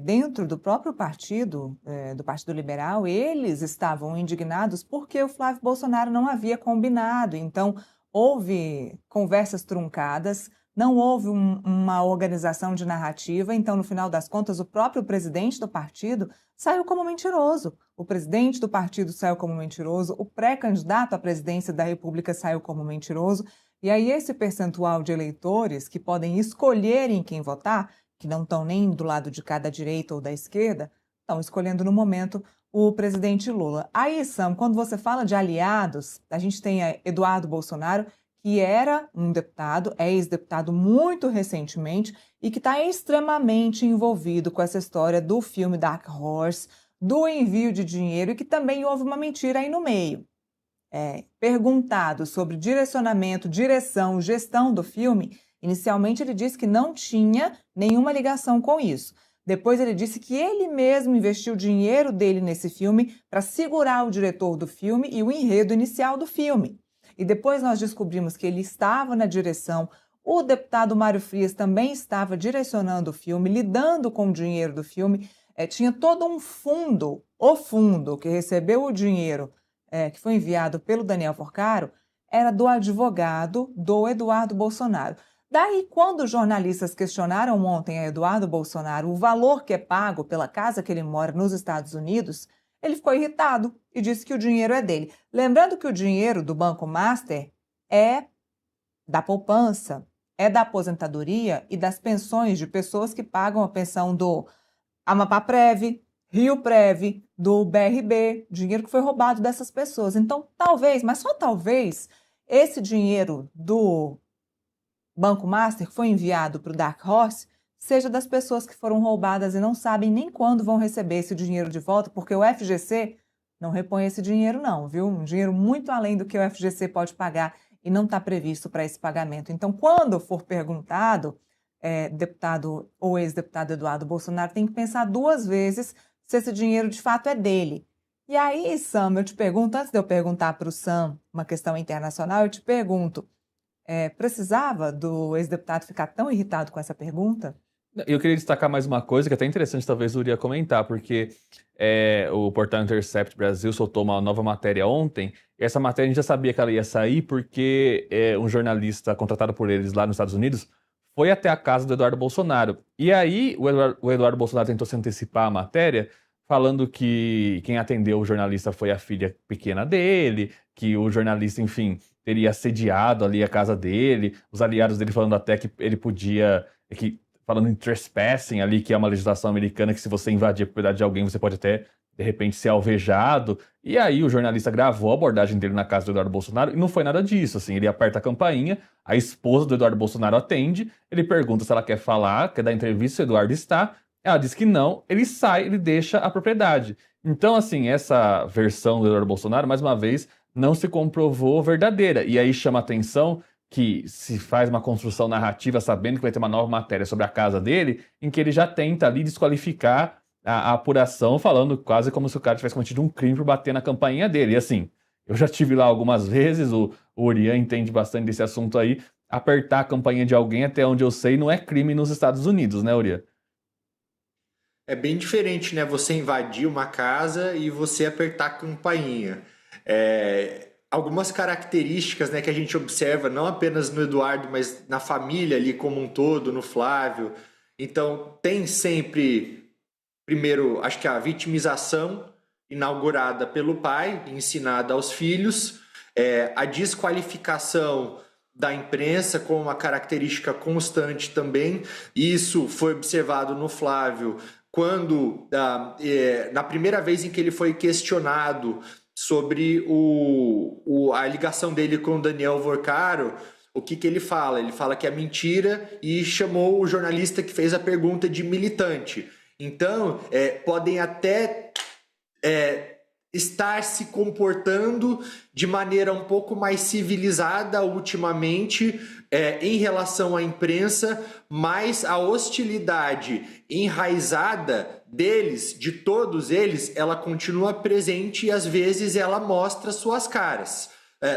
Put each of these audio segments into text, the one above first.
Dentro do próprio partido, do Partido Liberal, eles estavam indignados porque o Flávio Bolsonaro não havia combinado. Então, houve conversas truncadas, não houve uma organização de narrativa. Então, no final das contas, o próprio presidente do partido saiu como mentiroso. O presidente do partido saiu como mentiroso, o pré-candidato à presidência da República saiu como mentiroso. E aí, esse percentual de eleitores que podem escolher em quem votar, que não estão nem do lado de cada direita ou da esquerda, estão escolhendo no momento o presidente Lula. Aí, Sam, quando você fala de aliados, a gente tem Eduardo Bolsonaro, que era um deputado, é ex-deputado muito recentemente e que está extremamente envolvido com essa história do filme Dark Horse, do envio de dinheiro e que também houve uma mentira aí no meio. Perguntado sobre direcionamento, direção, gestão do filme, inicialmente ele disse que não tinha nenhuma ligação com isso. Depois ele disse que ele mesmo investiu o dinheiro dele nesse filme para segurar o diretor do filme e o enredo inicial do filme. E depois nós descobrimos que ele estava na direção, o deputado Mário Frias também estava direcionando o filme, lidando com o dinheiro do filme. Tinha todo um fundo, o fundo que recebeu o dinheiro que foi enviado pelo Daniel Porcaro, era do advogado do Eduardo Bolsonaro. Daí, quando os jornalistas questionaram ontem a Eduardo Bolsonaro o valor que é pago pela casa que ele mora nos Estados Unidos, ele ficou irritado e disse que o dinheiro é dele. Lembrando que o dinheiro do Banco Master é da poupança, é da aposentadoria e das pensões de pessoas que pagam a pensão do Amapaprev, Rio Prev, do BRB, dinheiro que foi roubado dessas pessoas. Então, talvez, mas só talvez, esse dinheiro do Banco Master que foi enviado para o Dark Horse seja das pessoas que foram roubadas e não sabem nem quando vão receber esse dinheiro de volta, porque o FGC não repõe esse dinheiro não, viu? Um dinheiro muito além do que o FGC pode pagar e não está previsto para esse pagamento. Então, quando for perguntado, deputado ou ex-deputado Eduardo Bolsonaro tem que pensar duas vezes se esse dinheiro de fato é dele. E aí, Sam, eu te pergunto, antes de eu perguntar para o Sam uma questão internacional, eu te pergunto, precisava do ex-deputado ficar tão irritado com essa pergunta? Eu queria destacar mais uma coisa que é até interessante, talvez o Uri ia comentar, porque o portal Intercept Brasil soltou uma nova matéria ontem, e essa matéria a gente já sabia que ela ia sair porque um jornalista contratado por eles lá nos Estados Unidos foi até a casa do Eduardo Bolsonaro. E aí o Eduardo Bolsonaro tentou se antecipar à matéria, falando que quem atendeu o jornalista foi a filha pequena dele, que o jornalista, enfim, teria assediado ali a casa dele, os aliados dele falando até que ele podia... falando em trespassing ali, que é uma legislação americana que se você invadir a propriedade de alguém, você pode até, de repente, ser alvejado. E aí o jornalista gravou a abordagem dele na casa do Eduardo Bolsonaro e não foi nada disso, assim, ele aperta a campainha, a esposa do Eduardo Bolsonaro atende, ele pergunta se ela quer falar, quer dar entrevista, se o Eduardo está, ela diz que não, ele sai, ele deixa a propriedade. Então, assim, essa versão do Eduardo Bolsonaro, mais uma vez, não se comprovou verdadeira. E aí chama a atenção que se faz uma construção narrativa sabendo que vai ter uma nova matéria sobre a casa dele, em que ele já tenta ali desqualificar a apuração, falando quase como se o cara tivesse cometido um crime por bater na campainha dele. E assim, eu já estive lá algumas vezes, o Urian entende bastante desse assunto aí, apertar a campainha de alguém, até onde eu sei, não é crime nos Estados Unidos, né, Urian? É bem diferente, né? Você invadir uma casa e você apertar a campainha. Algumas características, né, que a gente observa, não apenas no Eduardo, mas na família ali como um todo, no Flávio. Então, tem sempre, primeiro, acho que a vitimização inaugurada pelo pai, ensinada aos filhos, a desqualificação da imprensa como uma característica constante também. Isso foi observado no Flávio quando, na primeira vez em que ele foi questionado sobre a ligação dele com o Daniel Porcaro, o que ele fala? Ele fala que é mentira e chamou o jornalista que fez a pergunta de militante. Então, podem até estar se comportando de maneira um pouco mais civilizada ultimamente em relação à imprensa, mas a hostilidade enraizada deles, de todos eles, ela continua presente e às vezes ela mostra suas caras,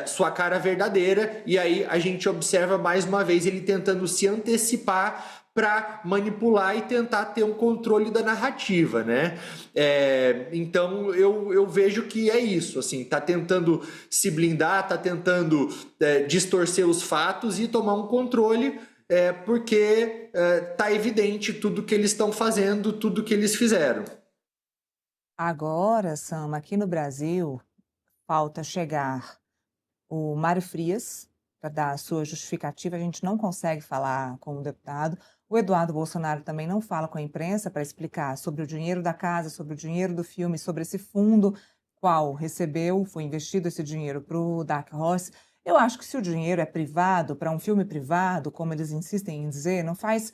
sua cara verdadeira, e aí a gente observa mais uma vez ele tentando se antecipar para manipular e tentar ter um controle da narrativa, né? Então eu vejo que é isso, assim, tá tentando se blindar, tá tentando distorcer os fatos e tomar um controle, porque tá evidente tudo que eles estão fazendo, tudo que eles fizeram. Agora, Sam, aqui no Brasil, falta chegar o Mário Frias para dar a sua justificativa. A gente não consegue falar com o deputado. O Eduardo Bolsonaro também não fala com a imprensa para explicar sobre o dinheiro da casa, sobre o dinheiro do filme, sobre esse fundo qual recebeu, foi investido esse dinheiro para o Dark Horse. Eu acho que se o dinheiro é privado, para um filme privado, como eles insistem em dizer, não faz.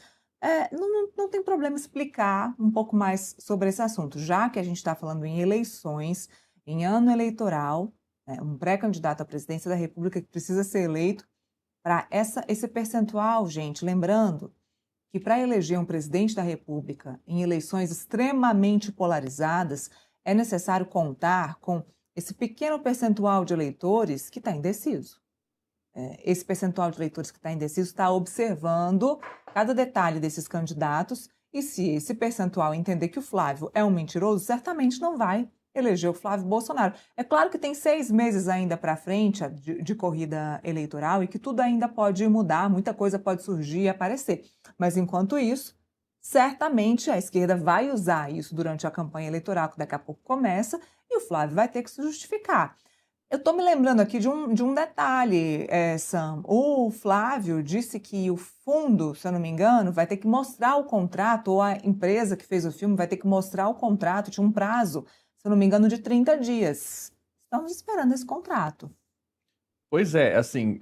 Não tem problema explicar um pouco mais sobre esse assunto, já que a gente está falando em eleições, em ano eleitoral, né, um pré-candidato à presidência da República que precisa ser eleito para esse percentual, gente, lembrando que para eleger um presidente da República em eleições extremamente polarizadas, é necessário contar com esse pequeno percentual de eleitores que está indeciso. Esse percentual de eleitores que está indeciso está observando cada detalhe desses candidatos e se esse percentual entender que o Flávio é um mentiroso, certamente não vai eleger o Flávio Bolsonaro. É claro que tem 6 meses ainda para frente de corrida eleitoral e que tudo ainda pode mudar, muita coisa pode surgir e aparecer. Mas enquanto isso, certamente a esquerda vai usar isso durante a campanha eleitoral, que daqui a pouco começa, e o Flávio vai ter que se justificar. Eu estou me lembrando aqui de um detalhe, Sam. O Flávio disse que o fundo, se eu não me engano, vai ter que mostrar o contrato, ou a empresa que fez o filme vai ter que mostrar o contrato, tinha um prazo, se eu não me engano, de 30 dias. Estamos esperando esse contrato. Pois é, assim,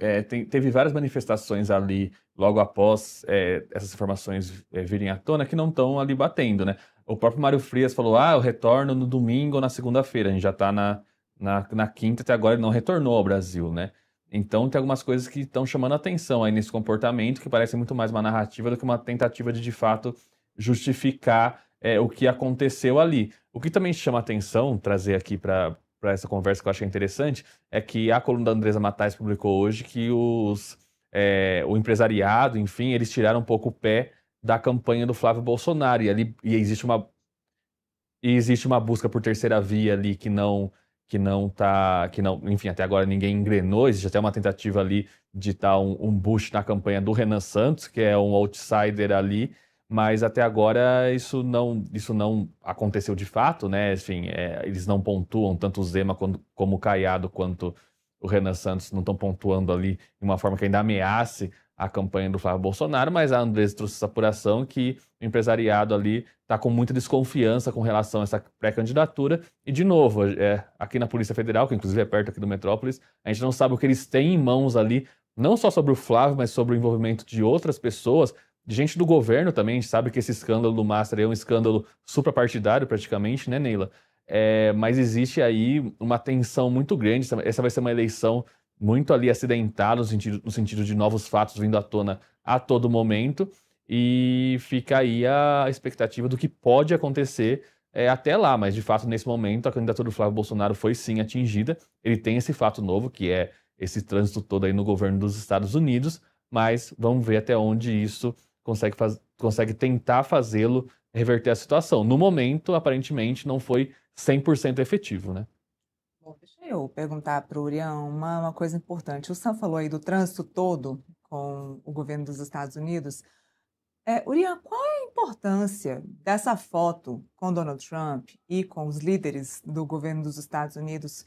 teve várias manifestações ali logo após essas informações virem à tona que não estão ali batendo, né? O próprio Mário Frias falou, eu retorno no domingo ou na segunda-feira. A gente já está na quinta, até agora ele não retornou ao Brasil, né? Então tem algumas coisas que estão chamando a atenção aí nesse comportamento, que parece muito mais uma narrativa do que uma tentativa de fato, justificar o que aconteceu ali. O que também chama a atenção, trazer aqui para essa conversa que eu achei interessante, é que a coluna da Andresa Matais publicou hoje que o empresariado, enfim, eles tiraram um pouco o pé da campanha do Flávio Bolsonaro, e existe uma busca por terceira via ali enfim, até agora ninguém engrenou, existe até uma tentativa ali de dar um boost na campanha do Renan Santos, que é um outsider ali, mas até agora isso não aconteceu de fato, né? Enfim, eles não pontuam, tanto o Zema como o Caiado quanto o Renan Santos não estão pontuando ali de uma forma que ainda ameace a campanha do Flávio Bolsonaro, mas a Andresa trouxe essa apuração que o empresariado ali está com muita desconfiança com relação a essa pré-candidatura. E, de novo, aqui na Polícia Federal, que inclusive é perto aqui do Metrópolis, a gente não sabe o que eles têm em mãos ali, não só sobre o Flávio, mas sobre o envolvimento de outras pessoas, de gente do governo também. A gente sabe que esse escândalo do Master é um escândalo suprapartidário praticamente, né, Neila? Mas existe aí uma tensão muito grande. Essa vai ser uma eleição muito ali acidentada, no sentido de novos fatos vindo à tona a todo momento, e fica aí a expectativa do que pode acontecer até lá, mas de fato nesse momento a candidatura do Flávio Bolsonaro foi sim atingida, ele tem esse fato novo, que é esse trânsito todo aí no governo dos Estados Unidos, mas vamos ver até onde isso consegue tentar fazê-lo reverter a situação. No momento, aparentemente, não foi 100% efetivo, né? Bom, deixa eu perguntar para o Urian uma coisa importante. O Sam falou aí do trânsito todo com o governo dos Estados Unidos. Urian, qual é a importância dessa foto com Donald Trump e com os líderes do governo dos Estados Unidos,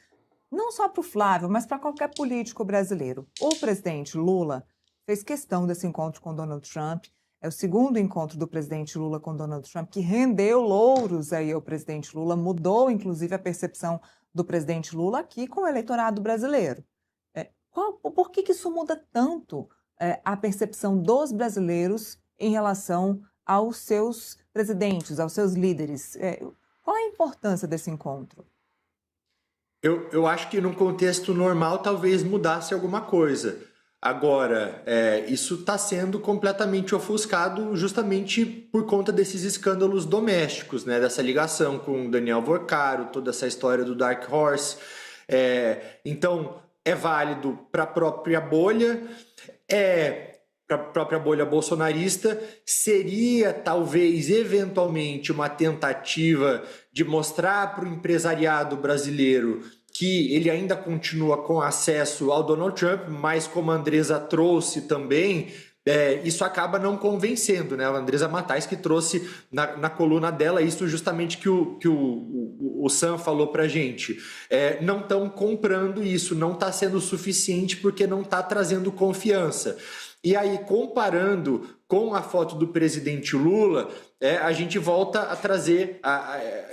não só para o Flávio, mas para qualquer político brasileiro? O presidente Lula fez questão desse encontro com Donald Trump. É o segundo encontro do presidente Lula com Donald Trump, que rendeu louros aí ao presidente Lula, mudou inclusive a percepção do presidente Lula aqui com o eleitorado brasileiro. Por que isso muda tanto a percepção dos brasileiros em relação aos seus presidentes, aos seus líderes? Qual a importância desse encontro? Eu acho que num contexto normal talvez mudasse alguma coisa. Agora, isso está sendo completamente ofuscado justamente por conta desses escândalos domésticos, né? Dessa ligação com o Daniel Vorcaro, toda essa história do Dark Horse. Então, é válido para a própria bolha, é para a própria bolha bolsonarista, seria talvez, eventualmente, uma tentativa de mostrar para o empresariado brasileiro que ele ainda continua com acesso ao Donald Trump, mas como a Andresa trouxe também, isso acaba não convencendo, né? A Andresa Matais que trouxe na coluna dela isso justamente que o Sam falou para a gente. Não estão comprando isso, não está sendo suficiente porque não está trazendo confiança. E aí, comparando com a foto do presidente Lula, a gente volta a trazer,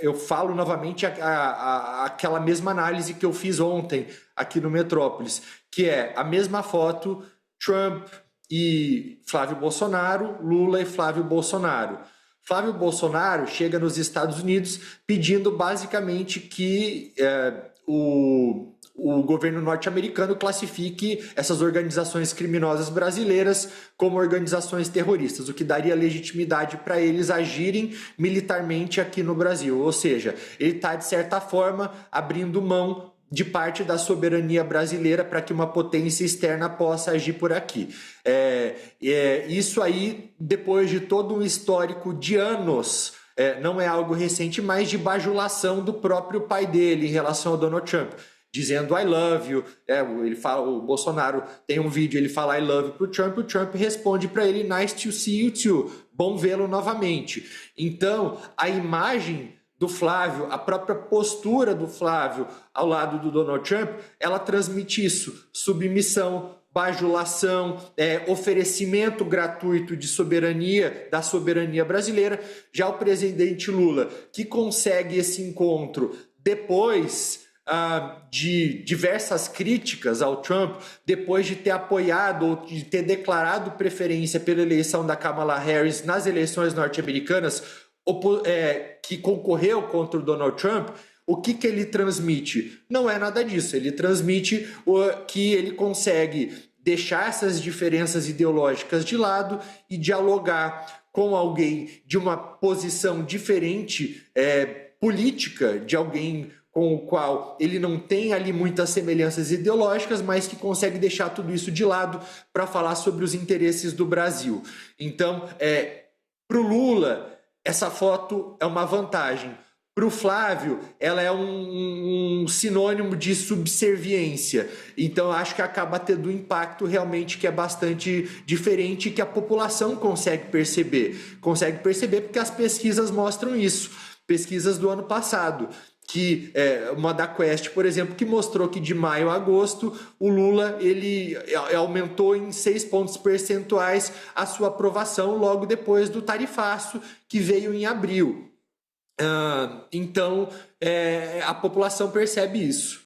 eu falo novamente, aquela mesma análise que eu fiz ontem aqui no Metrópolis, que é a mesma foto, Trump e Flávio Bolsonaro, Lula e Flávio Bolsonaro. Flávio Bolsonaro chega nos Estados Unidos pedindo basicamente que o governo norte-americano classifique essas organizações criminosas brasileiras como organizações terroristas, o que daria legitimidade para eles agirem militarmente aqui no Brasil. Ou seja, ele está, de certa forma, abrindo mão de parte da soberania brasileira para que uma potência externa possa agir por aqui. Isso aí, depois de todo um histórico de anos, não é algo recente, mas de bajulação do próprio pai dele em relação ao Donald Trump, dizendo I love you. Ele fala, o Bolsonaro tem um vídeo, ele fala I love you pro Trump, o Trump responde para ele nice to see you too, bom vê-lo novamente. Então, a imagem do Flávio, a própria postura do Flávio ao lado do Donald Trump, ela transmite isso, submissão, bajulação, oferecimento gratuito de soberania, da soberania brasileira. Já o presidente Lula, que consegue esse encontro depois de diversas críticas ao Trump, depois de ter apoiado ou de ter declarado preferência pela eleição da Kamala Harris nas eleições norte-americanas, que concorreu contra o Donald Trump, o que ele transmite? Não é nada disso. Ele transmite que ele consegue deixar essas diferenças ideológicas de lado e dialogar com alguém de uma posição diferente política, de alguém com o qual ele não tem ali muitas semelhanças ideológicas, mas que consegue deixar tudo isso de lado para falar sobre os interesses do Brasil. Então, para o Lula, essa foto é uma vantagem. Para o Flávio, ela é um sinônimo de subserviência. Então, acho que acaba tendo um impacto realmente que é bastante diferente e que a população consegue perceber. Consegue perceber porque as pesquisas mostram isso. Pesquisas do ano passado, que uma da Quest, por exemplo, que mostrou que de maio a agosto o Lula ele aumentou em 6 pontos percentuais a sua aprovação logo depois do tarifaço que veio em abril. Então a população percebe isso.